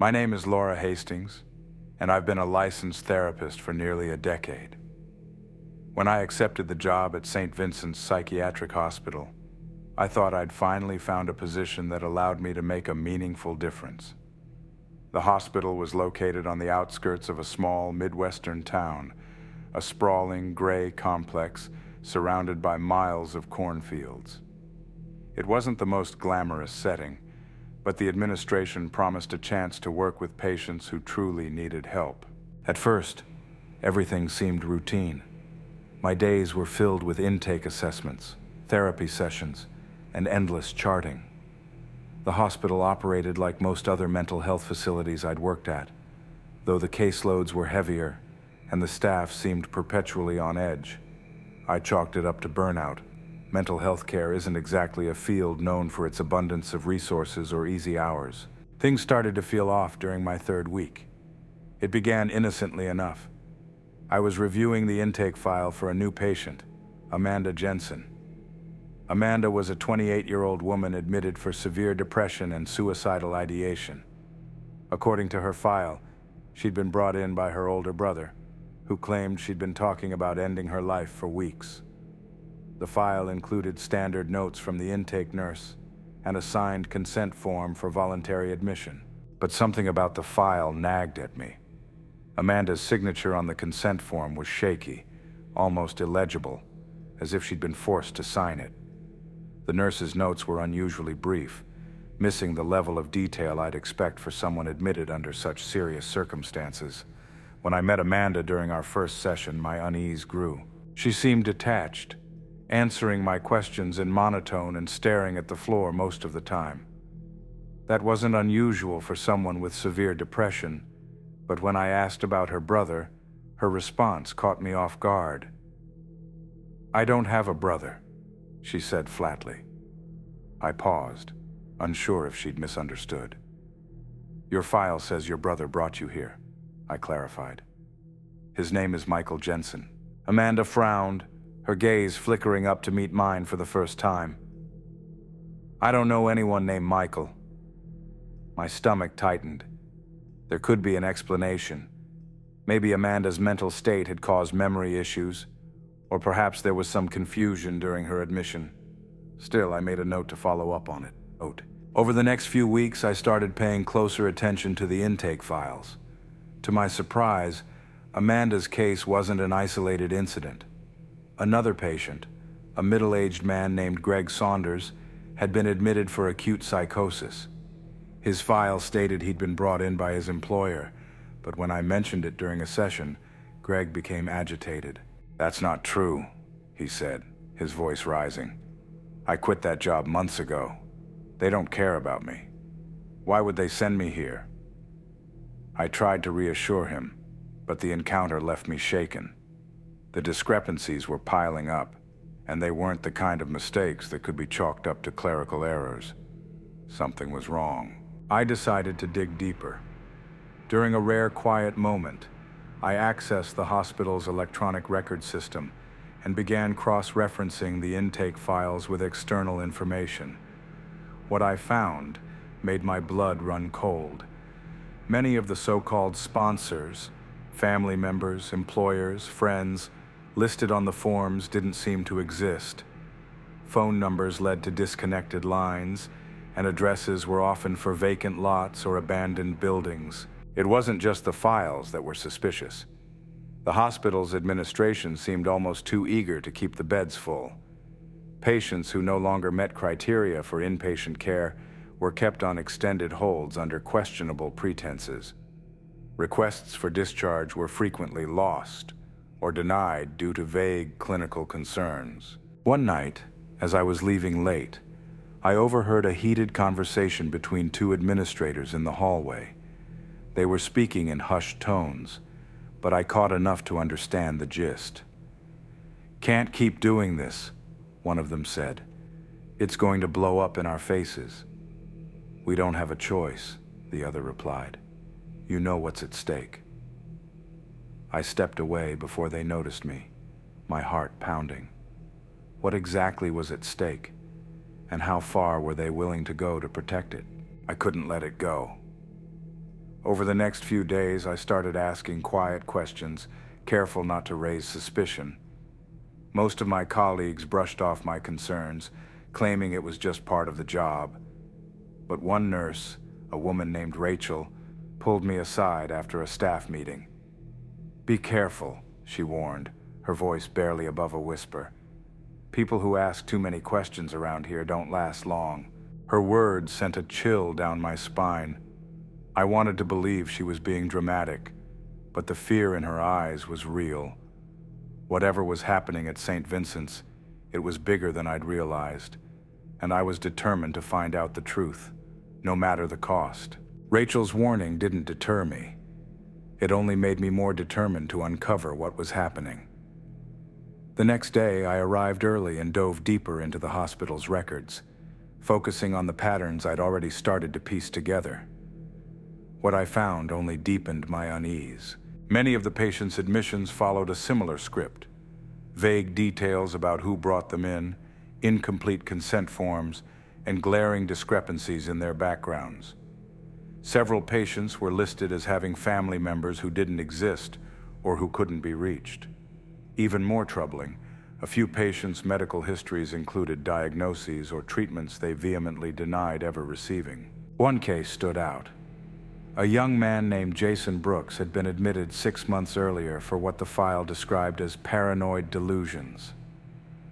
My name is Laura Hastings, and I've been a licensed therapist for nearly a decade. When I accepted the job at St. Vincent's Psychiatric Hospital, I thought I'd finally found a position that allowed me to make a meaningful difference. The hospital was located on the outskirts of a small Midwestern town, a sprawling gray complex surrounded by miles of cornfields. It wasn't the most glamorous setting, but the administration promised a chance to work with patients who truly needed help. At first, everything seemed routine. My days were filled with intake assessments, therapy sessions, and endless charting. The hospital operated like most other mental health facilities I'd worked at, though the caseloads were heavier and the staff seemed perpetually on edge. I chalked it up to burnout. Mental health care isn't exactly a field known for its abundance of resources or easy hours. Things started to feel off during my third week. It began innocently enough. I was reviewing the intake file for a new patient, Amanda Jensen. Amanda was a 28-year-old woman admitted for severe depression and suicidal ideation. According to her file, she'd been brought in by her older brother, who claimed she'd been talking about ending her life for weeks. The file included standard notes from the intake nurse and a signed consent form for voluntary admission. But something about the file nagged at me. Amanda's signature on the consent form was shaky, almost illegible, as if she'd been forced to sign it. The nurse's notes were unusually brief, missing the level of detail I'd expect for someone admitted under such serious circumstances. When I met Amanda during our first session, my unease grew. She seemed detached, answering my questions in monotone and staring at the floor most of the time. That wasn't unusual for someone with severe depression, but when I asked about her brother, her response caught me off guard. "I don't have a brother," she said flatly. I paused, unsure if she'd misunderstood. "Your file says your brother brought you here," I clarified. "His name is Michael Jensen." Amanda frowned, her gaze flickering up to meet mine for the first time. "I don't know anyone named Michael." My stomach tightened. There could be an explanation. Maybe Amanda's mental state had caused memory issues, or perhaps there was some confusion during her admission. Still, I made a note to follow up on it. Over the next few weeks, I started paying closer attention to the intake files. To my surprise, Amanda's case wasn't an isolated incident. Another patient, a middle-aged man named Greg Saunders, had been admitted for acute psychosis. His file stated he'd been brought in by his employer, but when I mentioned it during a session, Greg became agitated. "That's not true," he said, his voice rising. "I quit that job months ago. They don't care about me. Why would they send me here?" I tried to reassure him, but the encounter left me shaken. The discrepancies were piling up, and they weren't the kind of mistakes that could be chalked up to clerical errors. Something was wrong. I decided to dig deeper. During a rare quiet moment, I accessed the hospital's electronic record system and began cross-referencing the intake files with external information. What I found made my blood run cold. Many of the so-called sponsors, family members, employers, friends, listed on the forms didn't seem to exist. Phone numbers led to disconnected lines, and addresses were often for vacant lots or abandoned buildings. It wasn't just the files that were suspicious. The hospital's administration seemed almost too eager to keep the beds full. Patients who no longer met criteria for inpatient care were kept on extended holds under questionable pretenses. Requests for discharge were frequently lost or denied due to vague clinical concerns. One night, as I was leaving late, I overheard a heated conversation between two administrators in the hallway. They were speaking in hushed tones, but I caught enough to understand the gist. "Can't keep doing this," one of them said. "It's going to blow up in our faces." "We don't have a choice," the other replied. "You know what's at stake." I stepped away before they noticed me, my heart pounding. What exactly was at stake, and how far were they willing to go to protect it? I couldn't let it go. Over the next few days, I started asking quiet questions, careful not to raise suspicion. Most of my colleagues brushed off my concerns, claiming it was just part of the job. But one nurse, a woman named Rachel, pulled me aside after a staff meeting. "Be careful," she warned, her voice barely above a whisper. "People who ask too many questions around here don't last long." Her words sent a chill down my spine. I wanted to believe she was being dramatic, but the fear in her eyes was real. Whatever was happening at St. Vincent's, it was bigger than I'd realized, and I was determined to find out the truth, no matter the cost. Rachel's warning didn't deter me. It only made me more determined to uncover what was happening. The next day, I arrived early and dove deeper into the hospital's records, focusing on the patterns I'd already started to piece together. What I found only deepened my unease. Many of the patients' admissions followed a similar script: vague details about who brought them in, incomplete consent forms, and glaring discrepancies in their backgrounds. Several patients were listed as having family members who didn't exist or who couldn't be reached. Even more troubling, a few patients' medical histories included diagnoses or treatments they vehemently denied ever receiving. One case stood out. A young man named Jason Brooks had been admitted 6 months earlier for what the file described as paranoid delusions.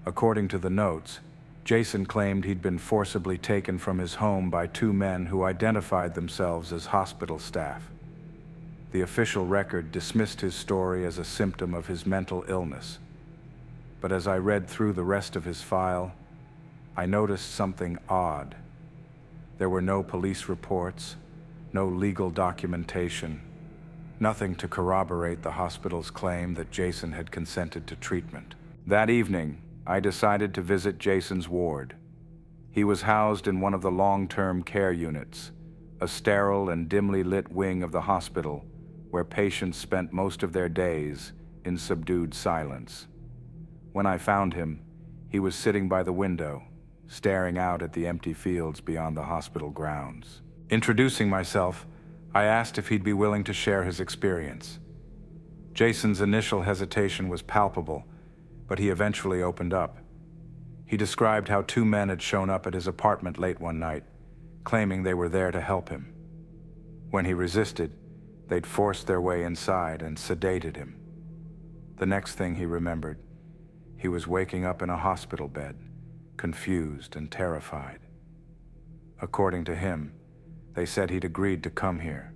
According to the notes, Jason claimed he'd been forcibly taken from his home by 2 men who identified themselves as hospital staff. The official record dismissed his story as a symptom of his mental illness. But as I read through the rest of his file, I noticed something odd. There were no police reports, no legal documentation, nothing to corroborate the hospital's claim that Jason had consented to treatment. That evening, I decided to visit Jason's ward. He was housed in one of the long-term care units, a sterile and dimly lit wing of the hospital where patients spent most of their days in subdued silence. When I found him, he was sitting by the window, staring out at the empty fields beyond the hospital grounds. Introducing myself, I asked if he'd be willing to share his experience. Jason's initial hesitation was palpable, but he eventually opened up. He described how 2 men had shown up at his apartment late one night, claiming they were there to help him. When he resisted, they'd forced their way inside and sedated him. The next thing he remembered, he was waking up in a hospital bed, confused and terrified. According to him, they said he'd agreed to come here,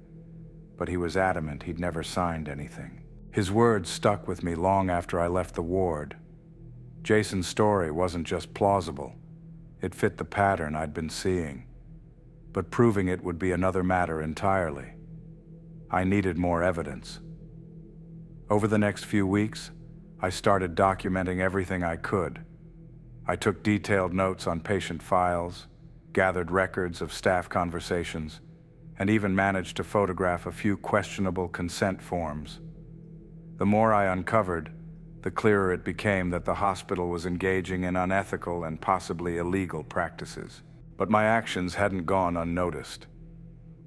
but he was adamant he'd never signed anything. His words stuck with me long after I left the ward. Jason's story wasn't just plausible, it fit the pattern I'd been seeing. But proving it would be another matter entirely. I needed more evidence. Over the next few weeks, I started documenting everything I could. I took detailed notes on patient files, gathered records of staff conversations, and even managed to photograph a few questionable consent forms. The more I uncovered, the clearer it became that the hospital was engaging in unethical and possibly illegal practices. But my actions hadn't gone unnoticed.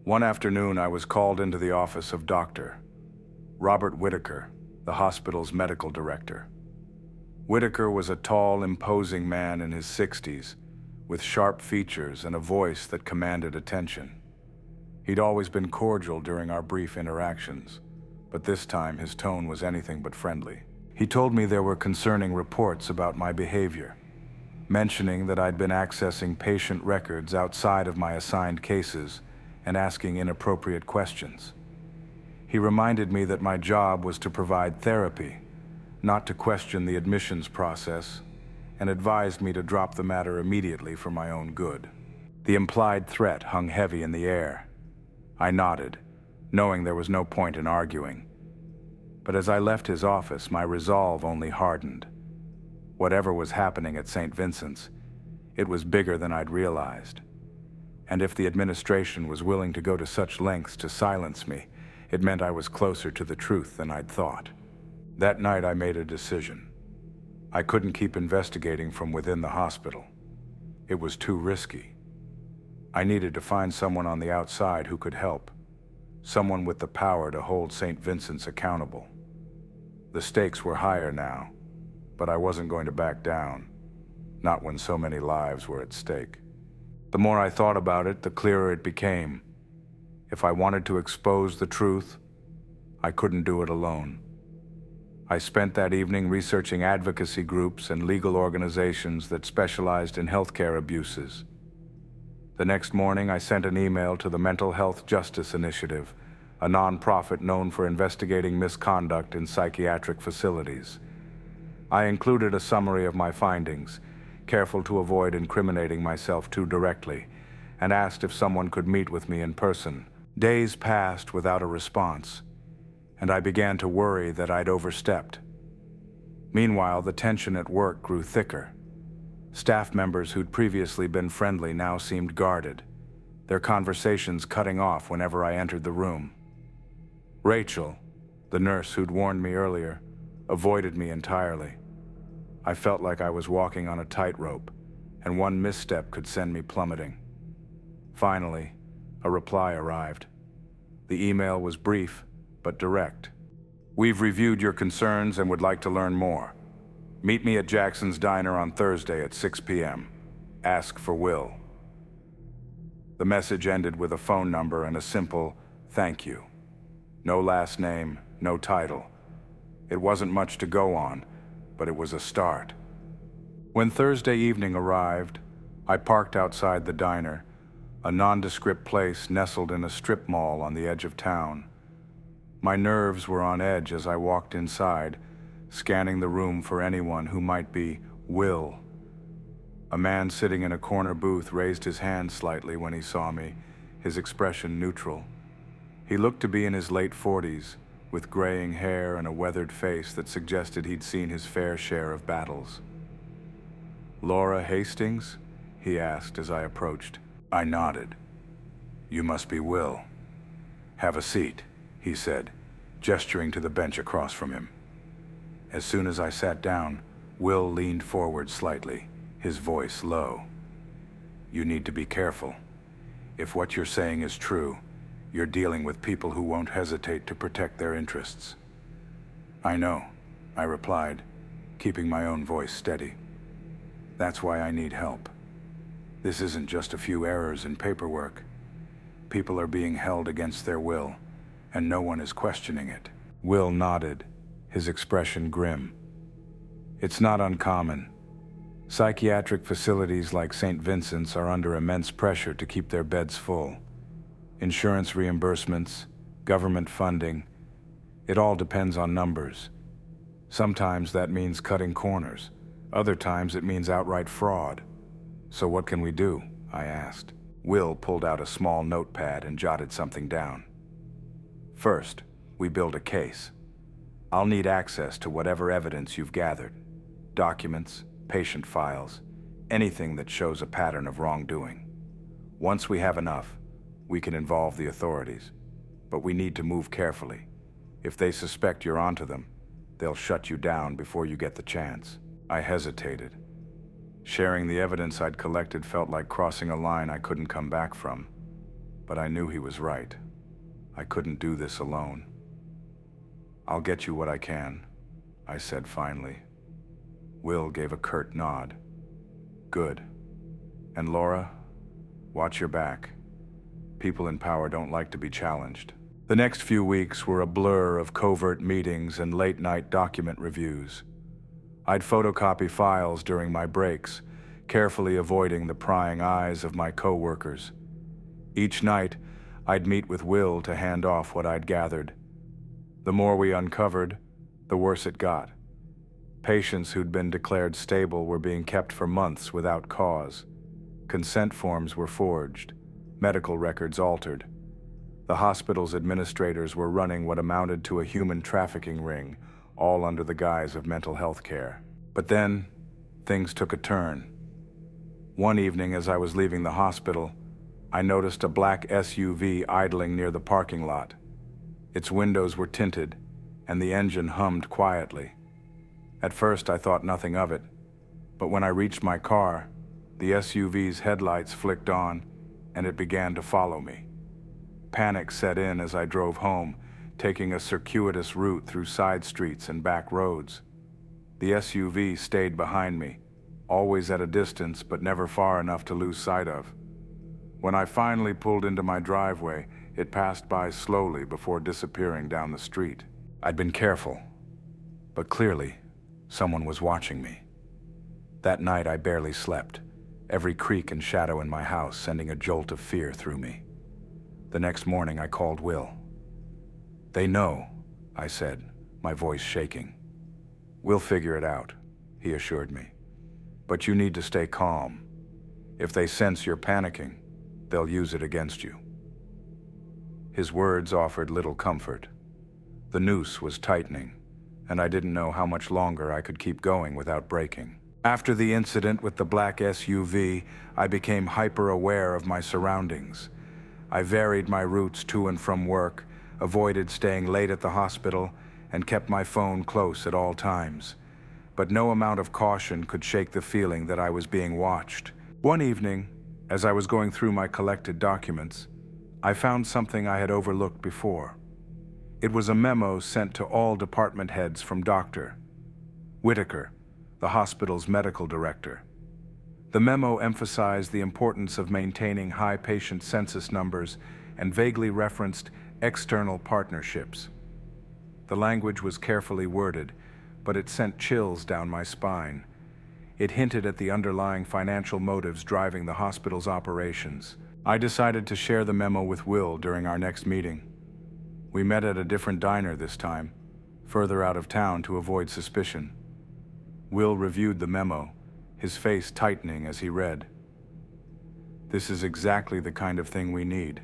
One afternoon, I was called into the office of Dr. Robert Whitaker, the hospital's medical director. Whitaker was a tall, imposing man in his 60s, with sharp features and a voice that commanded attention. He'd always been cordial during our brief interactions, but this time his tone was anything but friendly. He told me there were concerning reports about my behavior, mentioning that I'd been accessing patient records outside of my assigned cases and asking inappropriate questions. He reminded me that my job was to provide therapy, not to question the admissions process, and advised me to drop the matter immediately for my own good. The implied threat hung heavy in the air. I nodded, knowing there was no point in arguing. But as I left his office, my resolve only hardened. Whatever was happening at St. Vincent's, it was bigger than I'd realized. And if the administration was willing to go to such lengths to silence me, it meant I was closer to the truth than I'd thought. That night I made a decision. I couldn't keep investigating from within the hospital. It was too risky. I needed to find someone on the outside who could help. someone with the power to hold St. Vincent's accountable. The stakes were higher now, but I wasn't going to back down, not when so many lives were at stake. The more I thought about it, the clearer it became. If I wanted to expose the truth, I couldn't do it alone. I spent that evening researching advocacy groups and legal organizations that specialized in healthcare abuses. The next morning, I sent an email to the Mental Health Justice Initiative, a nonprofit known for investigating misconduct in psychiatric facilities. I included a summary of my findings, careful to avoid incriminating myself too directly, and asked if someone could meet with me in person. Days passed without a response, and I began to worry that I'd overstepped. Meanwhile, the tension at work grew thicker. Staff members who'd previously been friendly now seemed guarded, their conversations cutting off whenever I entered the room. Rachel, the nurse who'd warned me earlier, avoided me entirely. I felt like I was walking on a tightrope, and one misstep could send me plummeting. Finally, a reply arrived. The email was brief, but direct. "We've reviewed your concerns and would like to learn more. Meet me at Jackson's Diner on Thursday at 6 p.m. Ask for Will." The message ended with a phone number and a simple "thank you." No last name, no title. It wasn't much to go on, but it was a start. When Thursday evening arrived, I parked outside the diner, a nondescript place nestled in a strip mall on the edge of town. My nerves were on edge as I walked inside, scanning the room for anyone who might be Will. A man sitting in a corner booth raised his hand slightly when he saw me, his expression neutral. He looked to be in his late 40s, with graying hair and a weathered face that suggested he'd seen his fair share of battles. "Laura Hastings?" he asked as I approached. I nodded. "You must be Will. Have a seat," he said, gesturing to the bench across from him. As soon as I sat down, Will leaned forward slightly, his voice low. "You need to be careful. If what you're saying is true, you're dealing with people who won't hesitate to protect their interests." "I know," I replied, keeping my own voice steady. "That's why I need help. This isn't just a few errors in paperwork. People are being held against their will, and no one is questioning it." Will nodded, his expression grim. "It's not uncommon. Psychiatric facilities like St. Vincent's are under immense pressure to keep their beds full. Insurance reimbursements, government funding, it all depends on numbers. Sometimes that means cutting corners. Other times it means outright fraud. So what can we do?" I asked. Will pulled out a small notepad and jotted something down. "First, we build a case. I'll need access to whatever evidence you've gathered. Documents, patient files, anything that shows a pattern of wrongdoing. Once we have enough, we can involve the authorities. But we need to move carefully. If they suspect you're onto them, they'll shut you down before you get the chance." I hesitated. Sharing the evidence I'd collected felt like crossing a line I couldn't come back from. But I knew he was right. I couldn't do this alone. "I'll get you what I can," I said finally. Will gave a curt nod. "Good. And Laura, watch your back. People in power don't like to be challenged." The next few weeks were a blur of covert meetings and late-night document reviews. I'd photocopy files during my breaks, carefully avoiding the prying eyes of my co-workers. Each night, I'd meet with Will to hand off what I'd gathered. The more we uncovered, the worse it got. Patients who'd been declared stable were being kept for months without cause. Consent forms were forged, medical records altered. The hospital's administrators were running what amounted to a human trafficking ring, all under the guise of mental health care. But then, things took a turn. One evening as I was leaving the hospital, I noticed a black SUV idling near the parking lot. Its windows were tinted, and the engine hummed quietly. At first I thought nothing of it, but when I reached my car, the SUV's headlights flicked on, and it began to follow me. Panic set in as I drove home, taking a circuitous route through side streets and back roads. The SUV stayed behind me, always at a distance but never far enough to lose sight of. When I finally pulled into my driveway, it passed by slowly before disappearing down the street. I'd been careful, but clearly, someone was watching me. That night I barely slept, every creak and shadow in my house sending a jolt of fear through me. The next morning I called Will. "They know," I said, my voice shaking. "We'll figure it out," he assured me. "But you need to stay calm. If they sense you're panicking, they'll use it against you." His words offered little comfort. The noose was tightening, and I didn't know how much longer I could keep going without breaking. After the incident with the black SUV, I became hyper-aware of my surroundings. I varied my routes to and from work, avoided staying late at the hospital, and kept my phone close at all times. But no amount of caution could shake the feeling that I was being watched. One evening, as I was going through my collected documents, I found something I had overlooked before. It was a memo sent to all department heads from Dr. Whitaker, the hospital's medical director. The memo emphasized the importance of maintaining high patient census numbers and vaguely referenced external partnerships. The language was carefully worded, but it sent chills down my spine. It hinted at the underlying financial motives driving the hospital's operations. I decided to share the memo with Will during our next meeting. We met at a different diner this time, further out of town to avoid suspicion. Will reviewed the memo, his face tightening as he read. "This is exactly the kind of thing we need,"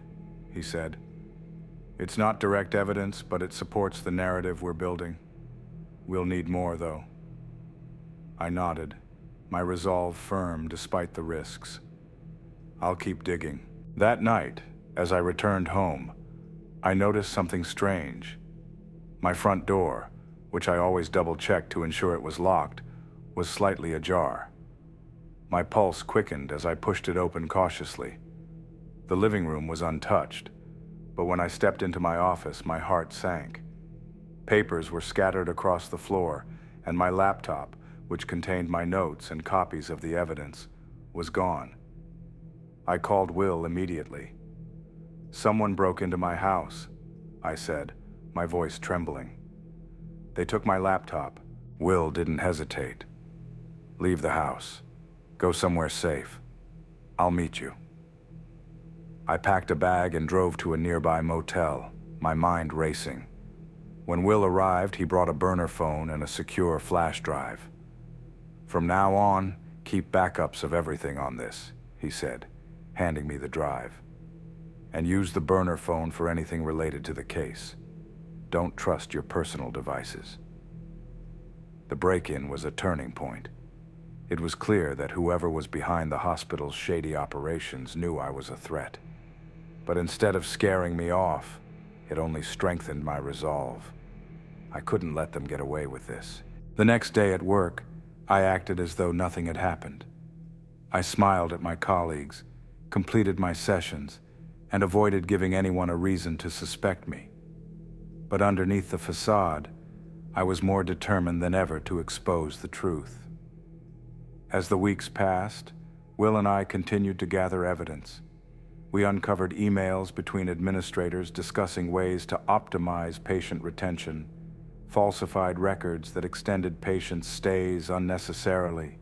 he said. "It's not direct evidence, but it supports the narrative we're building. We'll need more, though." I nodded, my resolve firm despite the risks. "I'll keep digging." That night, as I returned home, I noticed something strange. My front door, which I always double-checked to ensure it was locked, was slightly ajar. My pulse quickened as I pushed it open cautiously. The living room was untouched, but when I stepped into my office, my heart sank. Papers were scattered across the floor, and my laptop, which contained my notes and copies of the evidence, was gone. I called Will immediately. "Someone broke into my house," I said, my voice trembling. "They took my laptop." Will didn't hesitate. "Leave the house. Go somewhere safe. I'll meet you." I packed a bag and drove to a nearby motel, my mind racing. When Will arrived, he brought a burner phone and a secure flash drive. "From now on, keep backups of everything on this," he said, handing me the drive. "And use the burner phone for anything related to the case. Don't trust your personal devices." The break-in was a turning point. It was clear that whoever was behind the hospital's shady operations knew I was a threat. But instead of scaring me off, it only strengthened my resolve. I couldn't let them get away with this. The next day at work, I acted as though nothing had happened. I smiled at my colleagues, completed my sessions, and avoided giving anyone a reason to suspect me. But underneath the facade, I was more determined than ever to expose the truth. As the weeks passed, Will and I continued to gather evidence. We uncovered emails between administrators discussing ways to optimize patient retention, falsified records that extended patients' stays unnecessarily,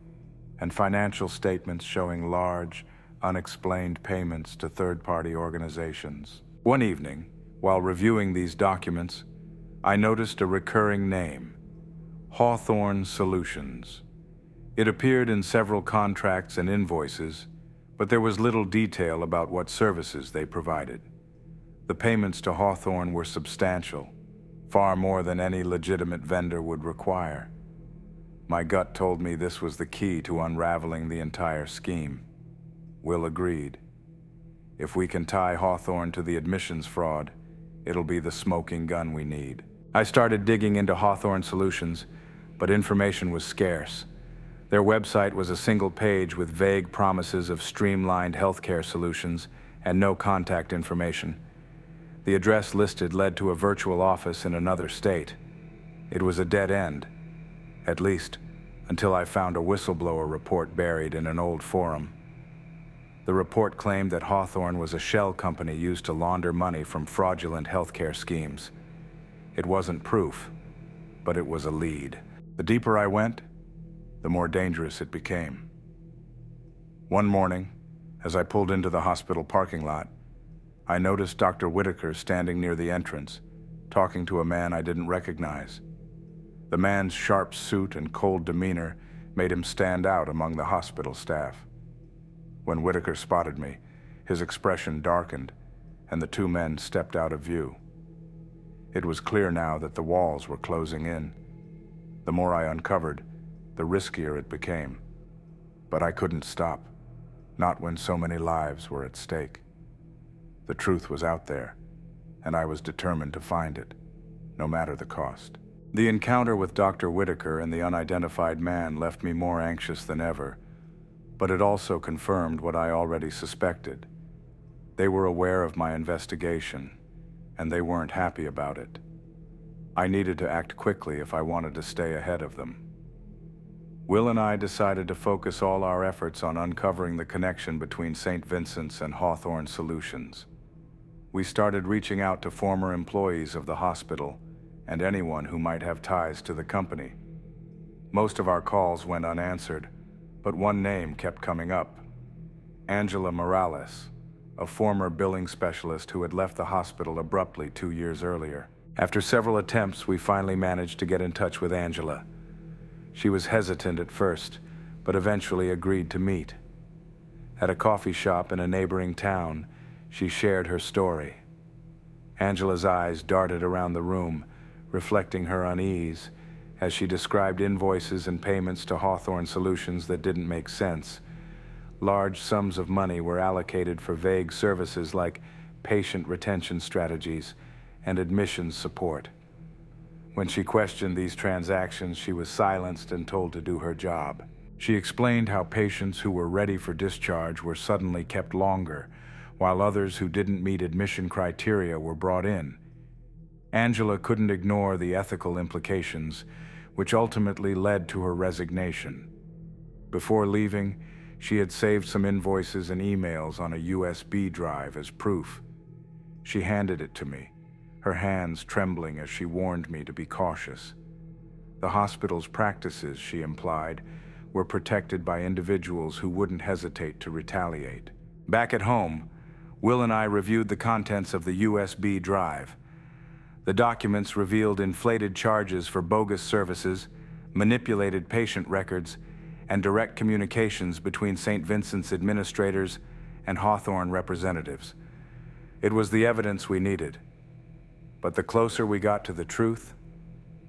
and financial statements showing large, unexplained payments to third-party organizations. One evening, while reviewing these documents, I noticed a recurring name, Hawthorne Solutions. It appeared in several contracts and invoices, but there was little detail about what services they provided. The payments to Hawthorne were substantial, far more than any legitimate vendor would require. My gut told me this was the key to unraveling the entire scheme. Will agreed. If we can tie Hawthorne to the admissions fraud, it'll be the smoking gun we need. I started digging into Hawthorne Solutions, but information was scarce. Their website was a single page with vague promises of streamlined healthcare solutions and no contact information. The address listed led to a virtual office in another state. It was a dead end, at least until I found a whistleblower report buried in an old forum. The report claimed that Hawthorne was a shell company used to launder money from fraudulent healthcare schemes. It wasn't proof, but it was a lead. The deeper I went, the more dangerous it became. One morning, as I pulled into the hospital parking lot, I noticed Dr. Whitaker standing near the entrance, talking to a man I didn't recognize. The man's sharp suit and cold demeanor made him stand out among the hospital staff. When Whitaker spotted me, his expression darkened, and the two men stepped out of view. It was clear now that the walls were closing in. The more I uncovered, the riskier it became. But I couldn't stop, not when so many lives were at stake. The truth was out there, and I was determined to find it, no matter the cost. The encounter with Dr. Whitaker and the unidentified man left me more anxious than ever, but it also confirmed what I already suspected. They were aware of my investigation, and they weren't happy about it. I needed to act quickly if I wanted to stay ahead of them. Will and I decided to focus all our efforts on uncovering the connection between St. Vincent's and Hawthorne Solutions. We started reaching out to former employees of the hospital and anyone who might have ties to the company. Most of our calls went unanswered, but one name kept coming up: Angela Morales, a former billing specialist who had left the hospital abruptly 2 years earlier. After several attempts, we finally managed to get in touch with Angela. She was hesitant at first, but eventually agreed to meet. At a coffee shop in a neighboring town, she shared her story. Angela's eyes darted around the room, reflecting her unease, as she described invoices and payments to Hawthorne Solutions that didn't make sense. Large sums of money were allocated for vague services like patient retention strategies and admissions support. When she questioned these transactions, she was silenced and told to do her job. She explained how patients who were ready for discharge were suddenly kept longer, while others who didn't meet admission criteria were brought in. Angela couldn't ignore the ethical implications, which ultimately led to her resignation. Before leaving, she had saved some invoices and emails on a USB drive as proof. She handed it to me, her hands trembling as she warned me to be cautious. The hospital's practices, she implied, were protected by individuals who wouldn't hesitate to retaliate. Back at home, Will and I reviewed the contents of the USB drive. The documents revealed inflated charges for bogus services, manipulated patient records, and direct communications between St. Vincent's administrators and Hawthorne representatives. It was the evidence we needed. But the closer we got to the truth,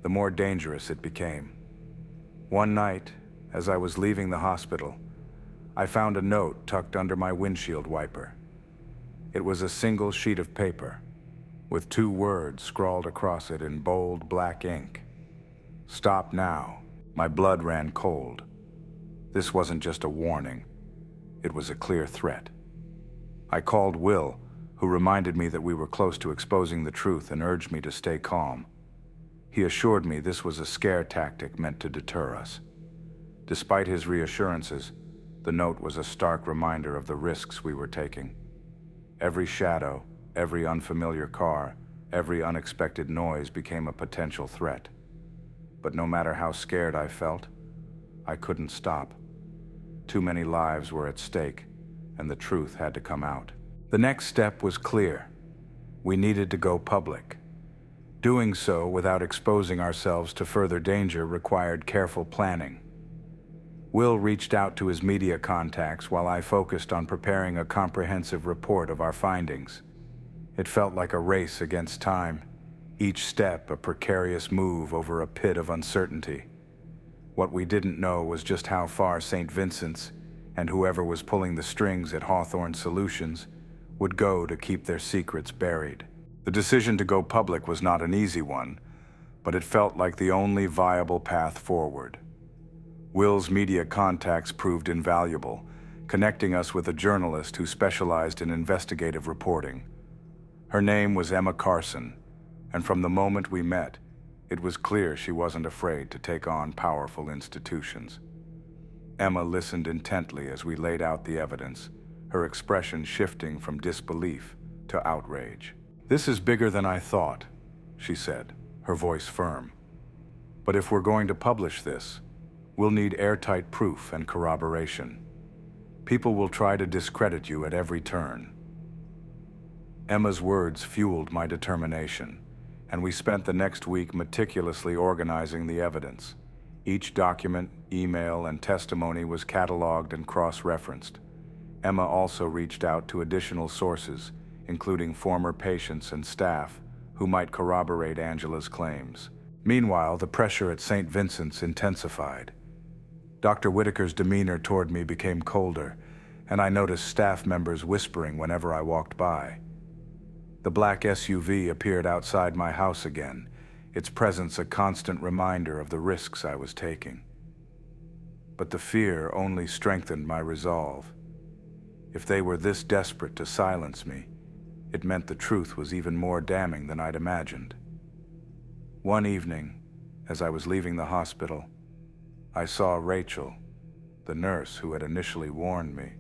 the more dangerous it became. One night, as I was leaving the hospital, I found a note tucked under my windshield wiper. It was a single sheet of paper, with 2 words scrawled across it in bold black ink. "Stop now." My blood ran cold. This wasn't just a warning. It was a clear threat. I called Will, who reminded me that we were close to exposing the truth and urged me to stay calm. He assured me this was a scare tactic meant to deter us. Despite his reassurances, the note was a stark reminder of the risks we were taking. Every shadow, every unfamiliar car, every unexpected noise became a potential threat. But no matter how scared I felt, I couldn't stop. Too many lives were at stake, and the truth had to come out. The next step was clear. We needed to go public. Doing so without exposing ourselves to further danger required careful planning. Will reached out to his media contacts while I focused on preparing a comprehensive report of our findings. It felt like a race against time, each step a precarious move over a pit of uncertainty. What we didn't know was just how far St. Vincent's and whoever was pulling the strings at Hawthorne Solutions would go to keep their secrets buried. The decision to go public was not an easy one, but it felt like the only viable path forward. Will's media contacts proved invaluable, connecting us with a journalist who specialized in investigative reporting. Her name was Emma Carson, and from the moment we met, it was clear she wasn't afraid to take on powerful institutions. Emma listened intently as we laid out the evidence, her expression shifting from disbelief to outrage. "This is bigger than I thought," she said, her voice firm. "But if we're going to publish this, we'll need airtight proof and corroboration. People will try to discredit you at every turn." Emma's words fueled my determination, and we spent the next week meticulously organizing the evidence. Each document, email, and testimony was cataloged and cross-referenced. Emma also reached out to additional sources, including former patients and staff, who might corroborate Angela's claims. Meanwhile, the pressure at St. Vincent's intensified. Dr. Whitaker's demeanor toward me became colder, and I noticed staff members whispering whenever I walked by. The black SUV appeared outside my house again, its presence a constant reminder of the risks I was taking. But the fear only strengthened my resolve. If they were this desperate to silence me, it meant the truth was even more damning than I'd imagined. One evening, as I was leaving the hospital, I saw Rachel, the nurse who had initially warned me.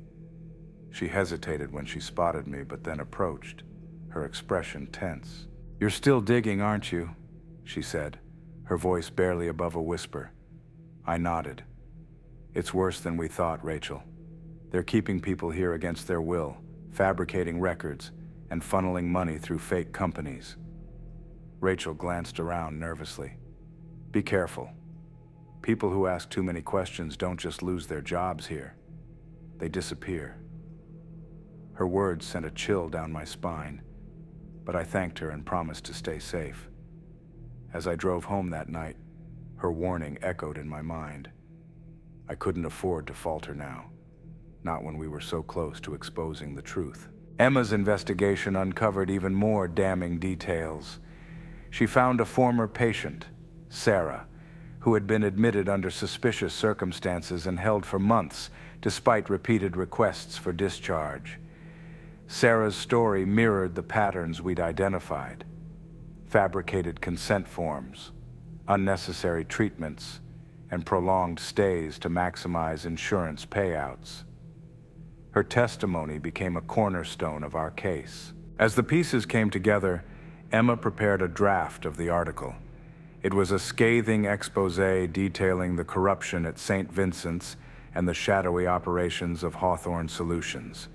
She hesitated when she spotted me, but then approached, her expression tense. "You're still digging, aren't you?" she said, her voice barely above a whisper. I nodded. "It's worse than we thought, Rachel. They're keeping people here against their will, fabricating records, and funneling money through fake companies." Rachel glanced around nervously. "Be careful. People who ask too many questions don't just lose their jobs here. They disappear." Her words sent a chill down my spine, but I thanked her and promised to stay safe. As I drove home that night, her warning echoed in my mind. I couldn't afford to falter now, not when we were so close to exposing the truth. Emma's investigation uncovered even more damning details. She found a former patient, Sarah, who had been admitted under suspicious circumstances and held for months despite repeated requests for discharge. Sarah's story mirrored the patterns we'd identified: fabricated consent forms, unnecessary treatments, and prolonged stays to maximize insurance payouts. Her testimony became a cornerstone of our case. As the pieces came together, Emma prepared a draft of the article. It was a scathing expose detailing the corruption at St. Vincent's and the shadowy operations of Hawthorne Solutions.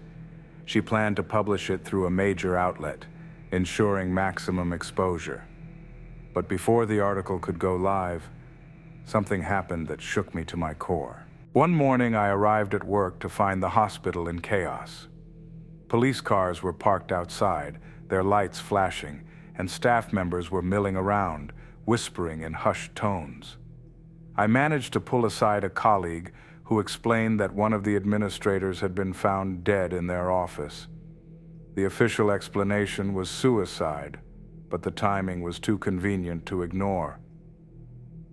She planned to publish it through a major outlet, ensuring maximum exposure. But before the article could go live, something happened that shook me to my core. One morning, I arrived at work to find the hospital in chaos. Police cars were parked outside, their lights flashing, and staff members were milling around, whispering in hushed tones. I managed to pull aside a colleague who explained that one of the administrators had been found dead in their office. The official explanation was suicide, but the timing was too convenient to ignore.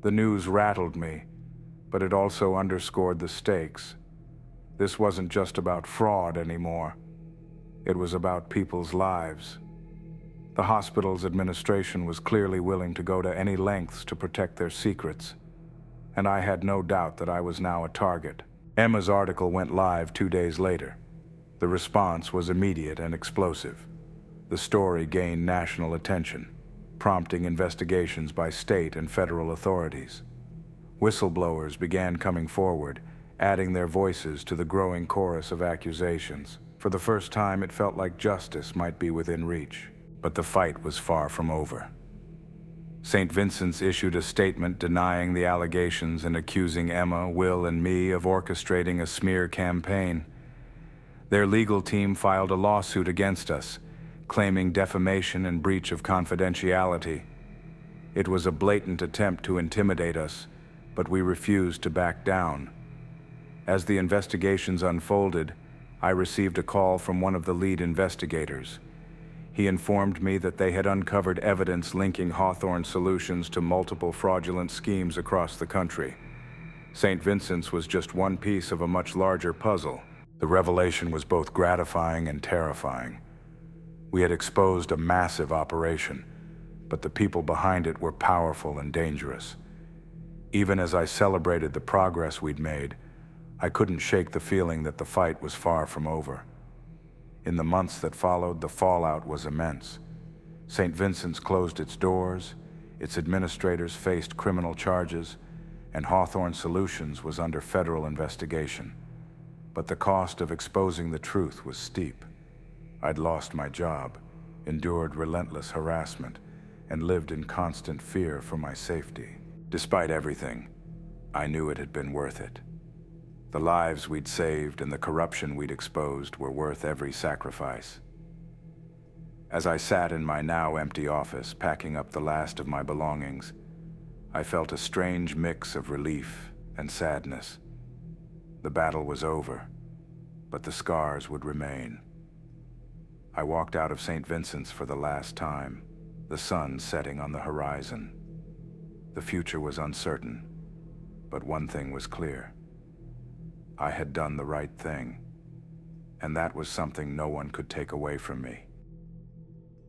The news rattled me, but it also underscored the stakes. This wasn't just about fraud anymore. It was about people's lives. The hospital's administration was clearly willing to go to any lengths to protect their secrets, and I had no doubt that I was now a target. Emma's article went live 2 days later. The response was immediate and explosive. The story gained national attention, prompting investigations by state and federal authorities. Whistleblowers began coming forward, adding their voices to the growing chorus of accusations. For the first time, it felt like justice might be within reach. But the fight was far from over. St. Vincent's issued a statement denying the allegations and accusing Emma, Will, and me of orchestrating a smear campaign. Their legal team filed a lawsuit against us, claiming defamation and breach of confidentiality. It was a blatant attempt to intimidate us, but we refused to back down. As the investigations unfolded, I received a call from one of the lead investigators. He informed me that they had uncovered evidence linking Hawthorne Solutions to multiple fraudulent schemes across the country. St. Vincent's was just one piece of a much larger puzzle. The revelation was both gratifying and terrifying. We had exposed a massive operation, but the people behind it were powerful and dangerous. Even as I celebrated the progress we'd made, I couldn't shake the feeling that the fight was far from over. In the months that followed, the fallout was immense. St. Vincent's closed its doors, its administrators faced criminal charges, and Hawthorne Solutions was under federal investigation. But the cost of exposing the truth was steep. I'd lost my job, endured relentless harassment, and lived in constant fear for my safety. Despite everything, I knew it had been worth it. The lives we'd saved and the corruption we'd exposed were worth every sacrifice. As I sat in my now empty office, packing up the last of my belongings, I felt a strange mix of relief and sadness. The battle was over, but the scars would remain. I walked out of St. Vincent's for the last time, the sun setting on the horizon. The future was uncertain, but one thing was clear. I had done the right thing, and that was something no one could take away from me.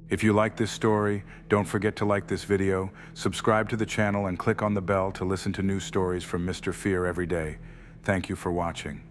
If you like this story, don't forget to like this video, subscribe to the channel, and click on the bell to listen to new stories from Mr. Fear every day. Thank you for watching.